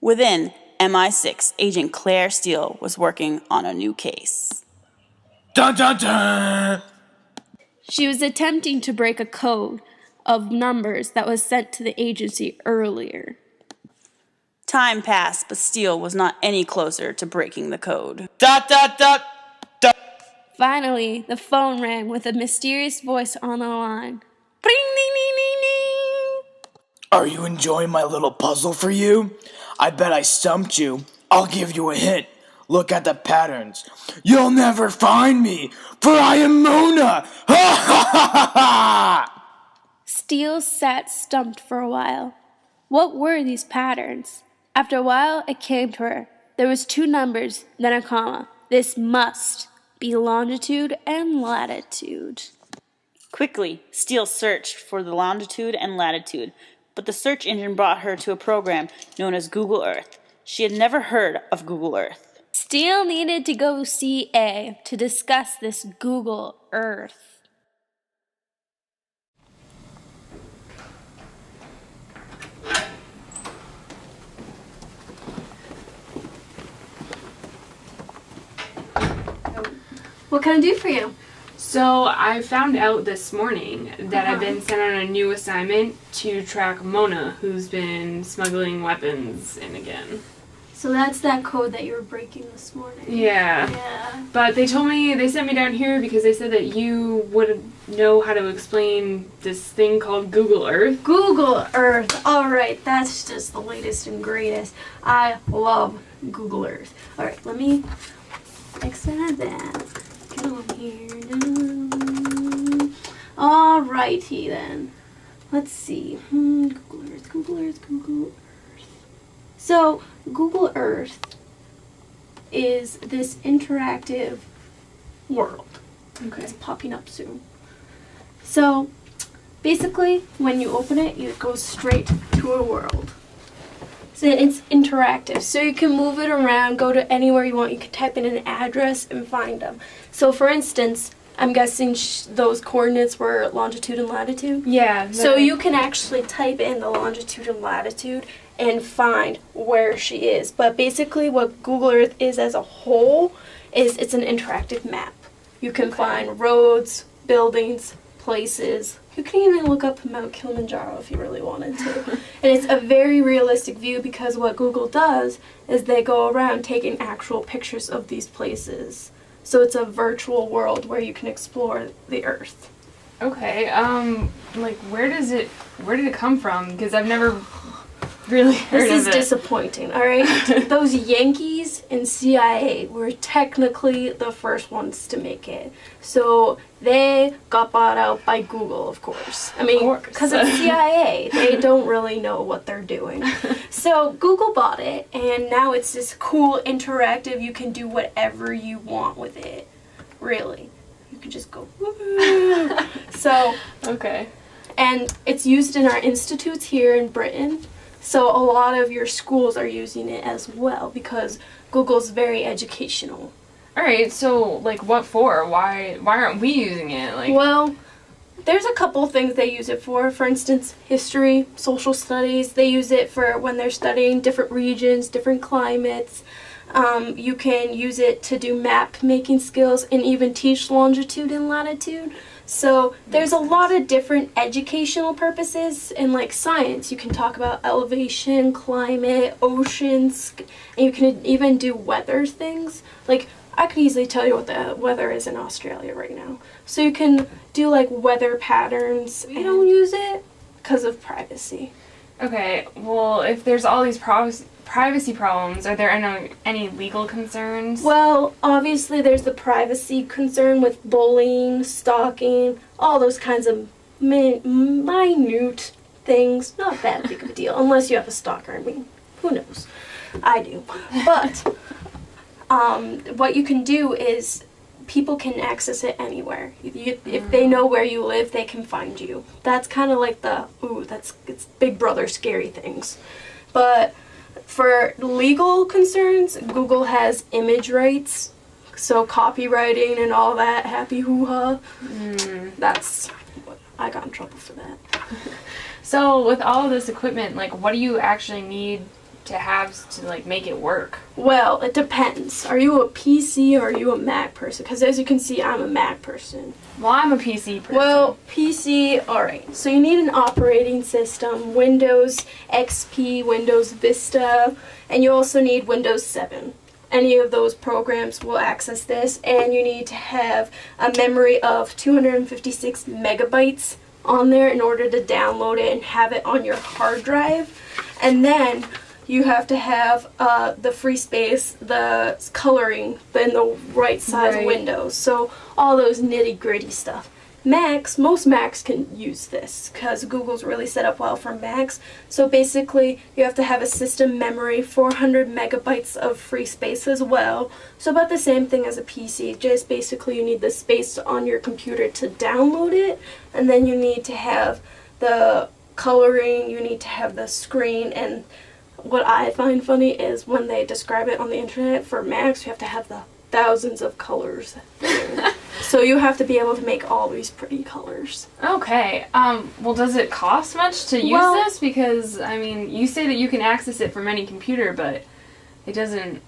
Within, MI6 agent Claire Steele was working on a new case. Dun dun dun! She was attempting to break a code of numbers that was sent to the agency earlier. Time passed, but Steele was not any closer to breaking the code. Dot dot dot dot! Finally, the phone rang with a mysterious voice on the line. Ring, ding, ding, ding, ding. Are you enjoying my little puzzle for you? I bet I stumped you. I'll give you a hint. Look at the patterns. You'll never find me, for I am Mona! Ha ha ha ha ha! Steele sat stumped for a while. What were these patterns? After a while, it came to her. There was 2 numbers, then a comma. This must be longitude and latitude. Quickly, Steele searched for the longitude and latitude, but the search engine brought her to a program known as Google Earth. She had never heard of Google Earth. Steele needed to go see A to discuss this Google Earth. What can I do for you? So I found out this morning that I've been sent on a new assignment to track Mona, who's been smuggling weapons in again. So that's that code that you were breaking this morning. Yeah. But they sent me down here because they said that you would know how to explain this thing called Google Earth. Google Earth. Alright, that's just the latest and greatest. I love Google Earth. Alright, let me extend that. Get on here. Alrighty then. Let's see. Google Earth, Google Earth, Google Earth. So, Google Earth is this interactive world. Okay. It's popping up soon. So, basically, when you open it, it goes straight to a world. So it's interactive. So you can move it around, go to anywhere you want. You can type in an address and find them. So, for instance, I'm guessing those coordinates were longitude and latitude? Yeah. So you can actually type in the longitude and latitude and find where she is. But basically what Google Earth is as a whole is it's an interactive map. You can find roads, buildings, places. You can even look up Mount Kilimanjaro if you really wanted to. And it's a very realistic view because what Google does is they go around taking actual pictures of these places. So it's a virtual world where you can explore the Earth. Okay. Like where did it come from? Because I've never really heard of it. This is disappointing, alright? Those Yankees and CIA were technically the first ones to make it. So they got bought out by Google, of course. I mean, because it's CIA. They don't really know what they're doing. So Google bought it, and now it's this cool, interactive, you can do whatever you want with it. Really. You can just go, woo. So, Okay. and it's used in our institutes here in Britain. So a lot of your schools are using it as well because Google's very educational. All right. So like what for? Why aren't we using it? Like Well, there's a couple things they use it for. For instance, history, social studies. They use it for when they're studying different regions, different climates. You can use it to do map making skills and even teach longitude and latitude. So there's a lot of different educational purposes in like science. You can talk about elevation, climate, oceans, and you can even do weather things. Like I could easily tell you what the weather is in Australia right now. So you can do like weather patterns. I don't use it because of privacy. Okay. Well, if there's all these privacy problems, are there any legal concerns? Well, obviously there's the privacy concern with bullying, stalking, all those kinds of minute things. Not that big of a deal, unless you have a stalker. I mean, who knows? I do. But what you can do is people can access it anywhere. If they know where you live, they can find you. That's kind of like it's Big Brother scary things. But for legal concerns, Google has image rights, so copywriting and all that, happy hoo-ha. That's what I got in trouble for that. So with all of this equipment, like what do you actually need to have to like make it work? Well, it depends. Are you a PC or are you a Mac person? Because as you can see, I'm a Mac person. Well, I'm a PC person. Well, PC, alright. So you need an operating system, Windows XP, Windows Vista, and you also need Windows 7. Any of those programs will access this, and you need to have a memory of 256 megabytes on there in order to download it and have it on your hard drive. And then you have to have the free space, the coloring in the right size Right. windows. So all those nitty gritty stuff. Most Macs can use this because Google's really set up well for Macs. So basically, you have to have a system memory, 400 megabytes of free space as well. So about the same thing as a PC, just basically you need the space on your computer to download it, and then you need to have the coloring, you need to have the screen, and what I find funny is when they describe it on the internet for Macs, you have to have the thousands of colors. So you have to be able to make all these pretty colors. Okay. Well, does it cost much to use Well- this? Because I mean, you say that you can access it from any computer, but it doesn't.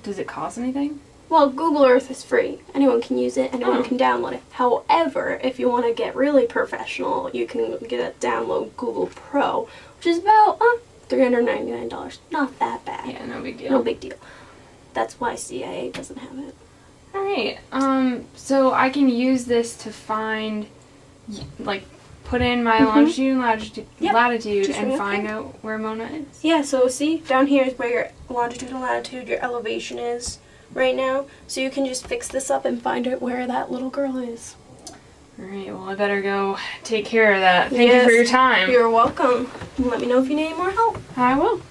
Does it cost anything? Well, Google Earth is free. Anyone can use it, anyone Oh. can download it. However, if you want to get really professional, you can download Google Pro, which is about $399. Not that bad. Yeah, no big deal. No big deal. That's why CIA doesn't have it. All right. So I can use this to find, like, put in my longitude and Yep. latitude Just and right up find there. out where Mona is. Yeah, so see, down here is where your longitude and latitude, your elevation is right now. So you can just fix this up and find out where that little girl is. All right. Well, I better go take care of that. Thank you for Yes, your time. You're welcome. Let me know if you need any more help. I will.